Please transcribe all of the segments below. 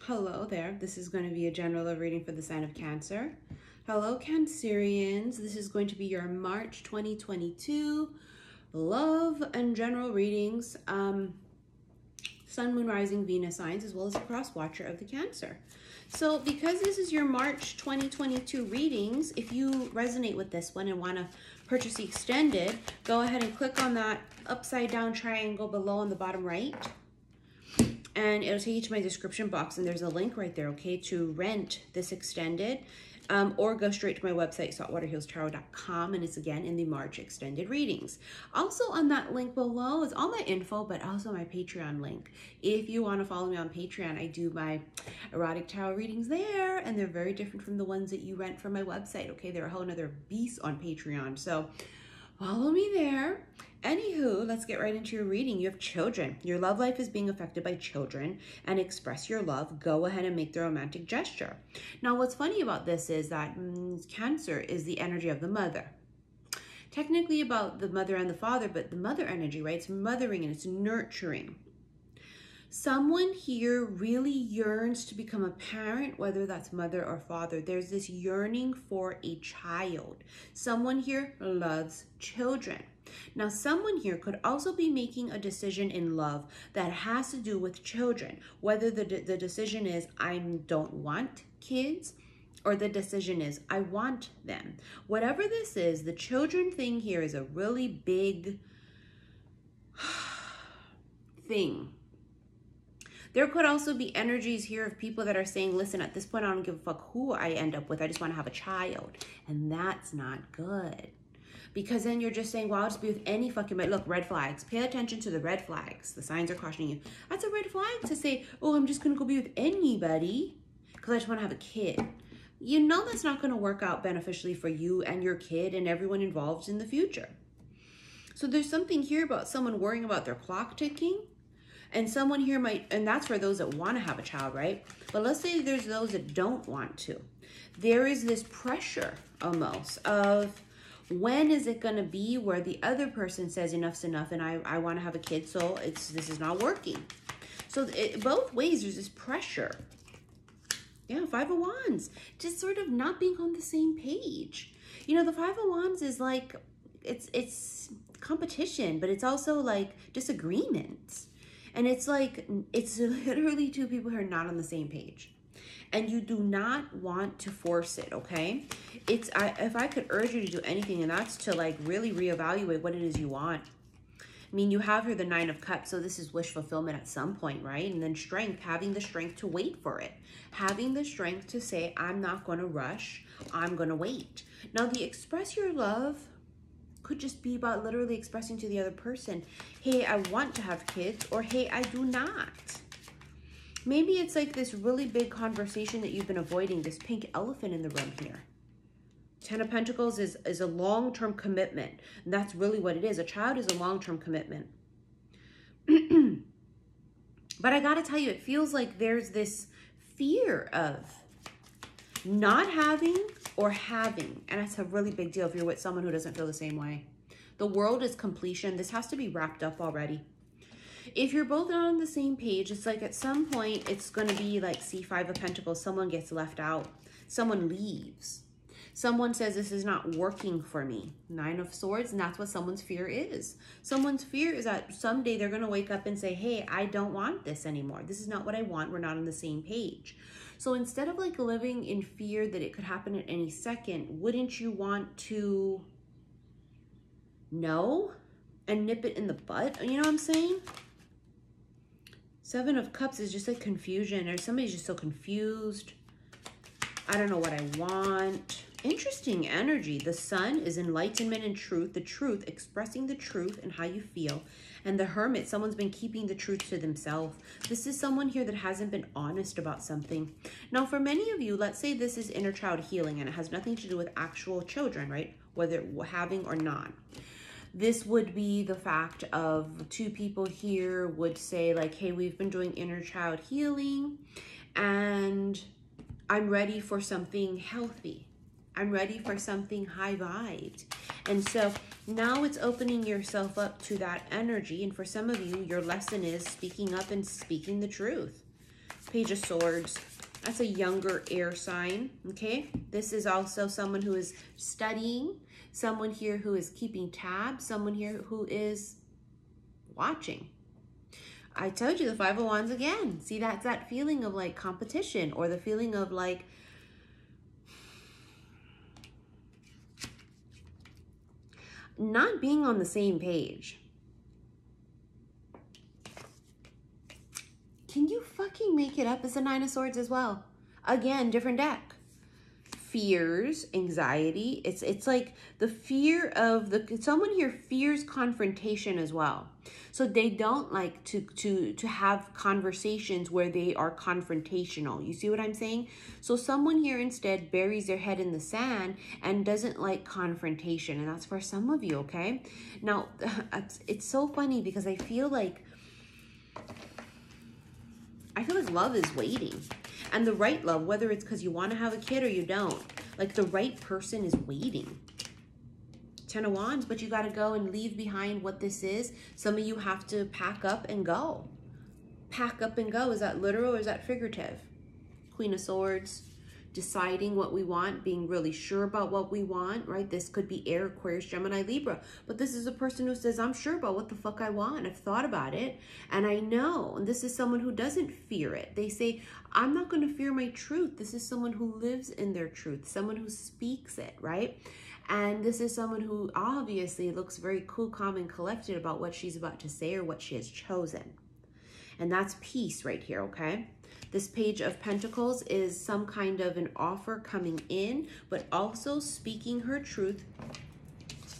Hello there. This is going to be a general reading for the sign of Cancer. Hello, Cancerians. This is going to be your March 2022 love and general readings. Sun, Moon, Rising, Venus signs, as well as a cross watcher of the Cancer. So because this is your March 2022 readings, if you resonate with this one and want to purchase the extended, go ahead and click on that upside down triangle below on the bottom right. And it'll take you to my description box, and there's a link right there, okay, to rent this extended, or go straight to my website, saltwaterhealstarot.com, and it's again in the March extended readings. Also on that link below is all my info, but also my Patreon link. If you want to follow me on Patreon, I do my erotic tarot readings there, and they're very different from the ones that you rent from my website, okay? They're a whole nother beast on Patreon, so follow me there. Anywho, let's get right into your reading. You have children. Your love life is being affected by children, and express your love. Go ahead and make the romantic gesture. Now, what's funny about this is that Cancer is the energy of the mother. Technically about the mother and the father, but the mother energy, right? It's mothering and it's nurturing. Someone here really yearns to become a parent, whether that's mother or father. There's this yearning for a child. Someone here loves children. Now, someone here could also be making a decision in love that has to do with children, whether the decision is, I don't want kids, or the decision is, I want them. Whatever this is, the children thing here is a really big thing. There could also be energies here of people that are saying, listen, at this point, I don't give a fuck who I end up with. I just want to have a child. And that's not good. Because then you're just saying, well, I'll just be with any fucking man. Look, red flags. Pay attention to the red flags. The signs are cautioning you. That's a red flag to say, oh, I'm just going to go be with anybody because I just want to have a kid. You know that's not going to work out beneficially for you and your kid and everyone involved in the future. So there's something here about someone worrying about their clock ticking. And someone here might, and that's for those that want to have a child, right? But let's say there's those that don't want to. There is this pressure almost of, when is it going to be where the other person says enough's enough and I want to have a kid, so this is not working. So both ways there's this pressure. Yeah, Five of Wands. Just sort of not being on the same page. You know, the Five of Wands is like, it's competition, but it's also like disagreements. And it's like, it's literally two people who are not on the same page. And you do not want to force it, okay? If I could urge you to do anything, and that's to like really reevaluate what it is you want. I mean, you have here the Nine of Cups, so this is wish fulfillment at some point, right? And then strength, having the strength to wait for it. Having the strength to say, I'm not going to rush, I'm going to wait. Now, the express your love could just be about literally expressing to the other person, hey, I want to have kids, or hey, I do not. Maybe it's like this really big conversation that you've been avoiding, this pink elephant in the room here. Ten of Pentacles is a long-term commitment. And that's really what it is. A child is a long-term commitment. But I got to tell you, it feels like there's this fear of not having or having. And that's a really big deal if you're with someone who doesn't feel the same way. The world is completion. This has to be wrapped up already. If you're both not on the same page, it's like at some point it's going to be like, see, Five of Pentacles, someone gets left out. Someone leaves. Someone says, this is not working for me. Nine of Swords, and that's what someone's fear is. Someone's fear is that someday they're going to wake up and say, hey, I don't want this anymore. This is not what I want. We're not on the same page. So instead of like living in fear that it could happen at any second, wouldn't you want to know and nip it in the bud? You know what I'm saying? Seven of Cups is just like confusion, or somebody's just so confused. I don't know what I want. Interesting energy. The Sun is enlightenment and truth. The truth, expressing the truth and how you feel. And the Hermit, someone's been keeping the truth to themselves. This is someone here that hasn't been honest about something. Now, for many of you, let's say this is inner child healing and it has nothing to do with actual children, right? Whether having or not. This would be the fact of two people here would say like, hey, we've been doing inner child healing and I'm ready for something healthy. I'm ready for something high vibed. And so now it's opening yourself up to that energy. And for some of you, your lesson is speaking up and speaking the truth. Page of Swords. That's a younger air sign, okay? This is also someone who is studying, someone here who is keeping tabs, someone here who is watching. I told you the Five of Wands again. See, that's that feeling of like competition, or the feeling of like not being on the same page. Can you fucking make it up? It's the Nine of Swords as well. Again, different deck. Fears, anxiety. It's like the fear of someone here fears confrontation as well. So they don't like to have conversations where they are confrontational. You see what I'm saying? So someone here instead buries their head in the sand and doesn't like confrontation. And that's for some of you, okay? Now, it's so funny because I feel like love is waiting. And the right love, whether it's because you want to have a kid or you don't, like the right person is waiting. Ten of Wands, but you got to go and leave behind what this is. Some of you have to pack up and go. Pack up and go. Is that literal or is that figurative? Queen of Swords, deciding what we want, being really sure about what we want, right? This could be Air, Aquarius, Gemini, Libra. But this is a person who says, I'm sure about what the fuck I want. I've thought about it and I know. And this is someone who doesn't fear it. They say, I'm not going to fear my truth. This is someone who lives in their truth, someone who speaks it, right? And this is someone who obviously looks very cool, calm, and collected about what she's about to say or what she has chosen. And that's peace right here, okay? This Page of Pentacles is some kind of an offer coming in, but also speaking her truth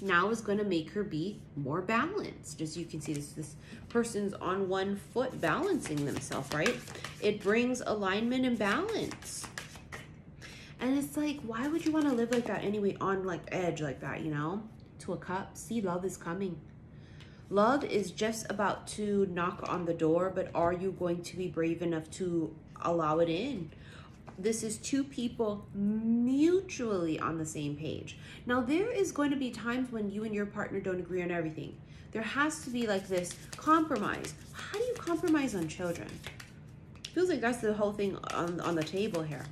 now is going to make her be more balanced. As you can see, this person's on one foot balancing themselves, right? It brings alignment and balance. And it's like, why would you want to live like that anyway, on like edge like that, you know? Two of Cups. See, love is coming. Love is just about to knock on the door, but are you going to be brave enough to allow it in? This is two people mutually on the same page. Now, there is going to be times when you and your partner don't agree on everything. There has to be like this compromise. How do you compromise on children? Feels like that's the whole thing on the table here.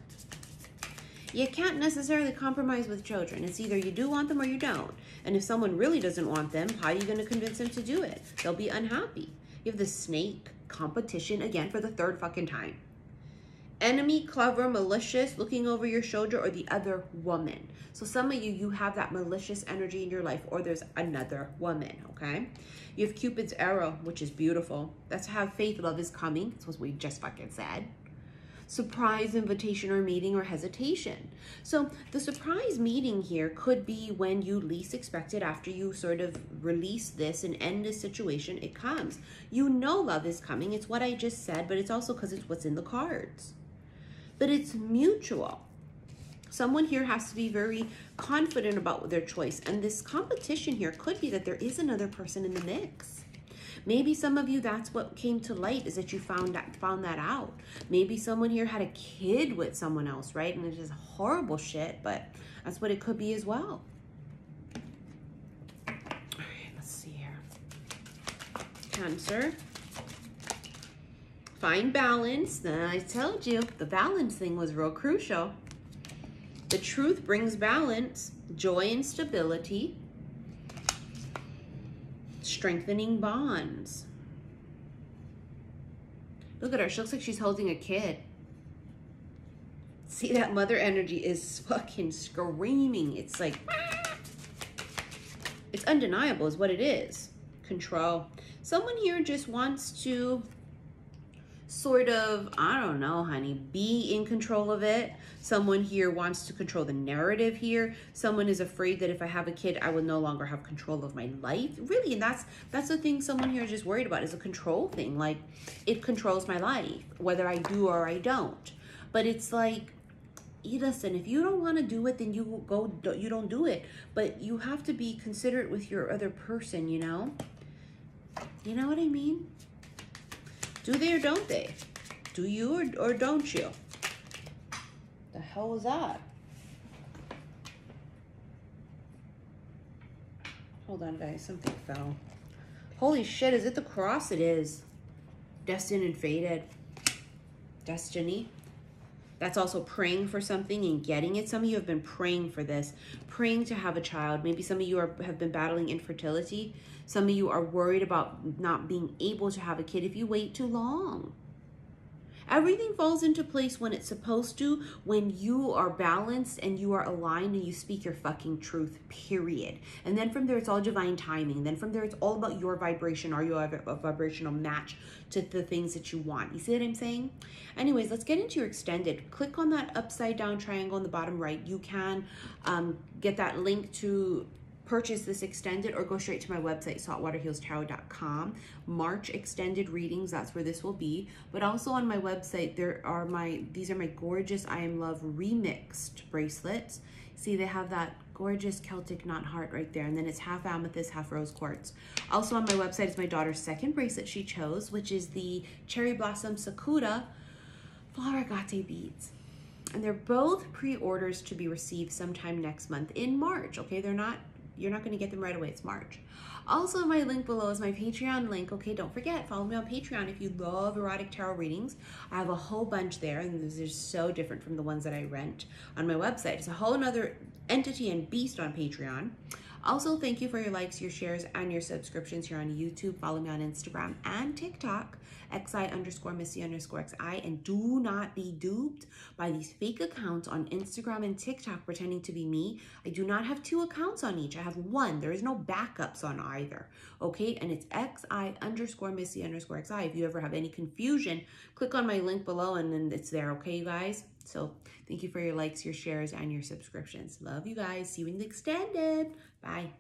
You can't necessarily compromise with children. It's either you do want them or you don't. And if someone really doesn't want them, how are you going to convince them to do it? They'll be unhappy. You have the Snake, competition again for the third fucking time. Enemy, clever, malicious, looking over your shoulder, or the other woman. So some of you have that malicious energy in your life, or there's another woman, okay? You have Cupid's arrow, which is beautiful. That's have faith, love is coming. That's what we just fucking said. Surprise invitation or meeting or hesitation. So the surprise meeting here could be when you least expect it. After you sort of release this and end this situation, it comes. You know love is coming. It's what I just said, but it's also because it's what's in the cards. But it's mutual. Someone here has to be very confident about their choice. And this competition here could be that there is another person in the mix. Maybe some of you, that's what came to light, is that you found that out. Maybe someone here had a kid with someone else, right? And it's just horrible shit, but that's what it could be as well. All right, let's see here. Cancer. Find balance. Then I told you, the balance thing was real crucial. The truth brings balance, joy and stability. Strengthening bonds. Look at her. She looks like she's holding a kid. See, that mother energy is fucking screaming. It's like, it's undeniable is what it is. Control. Someone here just wants to sort of, I don't know, honey, be in control of it. Someone here wants to control the narrative here. Someone is afraid that if I have a kid, I will no longer have control of my life. Really, and that's the thing someone here is just worried about, is a control thing. Like, it controls my life, whether I do or I don't. But it's like, listen, if you don't want to do it, then you don't do it. But you have to be considerate with your other person, you know? You know what I mean? Do they or don't they? Do you or don't you? The hell was that? Hold on, guys. Something fell. Holy shit, is it the cross? It is. Destined and fated. destiny. That's also praying for something and getting it. Some of you have been praying for this, praying to have a child. Maybe some of you have been battling infertility. Some of you are worried about not being able to have a kid if you wait too long. Everything falls into place when it's supposed to, when you are balanced and you are aligned and you speak your fucking truth, period. And then from there, it's all divine timing. Then from there, it's all about your vibration. Are you a vibrational match to the things that you want? You see what I'm saying? Anyways, let's get into your extended. Click on that upside down triangle in the bottom right. You can get that link to purchase this extended, or go straight to my website, saltwaterhealstarot.com. March extended readings, that's where this will be. But also on my website, these are my gorgeous I Am Love remixed bracelets. See, they have that gorgeous Celtic knot heart right there, and then it's half amethyst, half rose quartz. Also on my website is my daughter's second bracelet she chose, which is the Cherry Blossom Sakura Flower Agate beads. And they're both pre-orders to be received sometime next month in March, okay? You're not going to get them right away. It's March. Also, my link below is my Patreon link. Okay, don't forget, follow me on Patreon if you love erotic tarot readings. I have a whole bunch there, and they're so different from the ones that I rent on my website. It's a whole nother entity and beast on Patreon. Also, thank you for your likes, your shares, and your subscriptions here on YouTube. Follow me on Instagram and TikTok, xi_missy_xi, and do not be duped by these fake accounts on Instagram and TikTok pretending to be me. I do not have 2 accounts on each. I have 1. There is no backups on either. Okay, and it's xi_missy_xi. If you ever have any confusion, click on my link below and then it's there. Okay, you guys? So thank you for your likes, your shares, and your subscriptions. Love you guys. See you in the extended. Bye.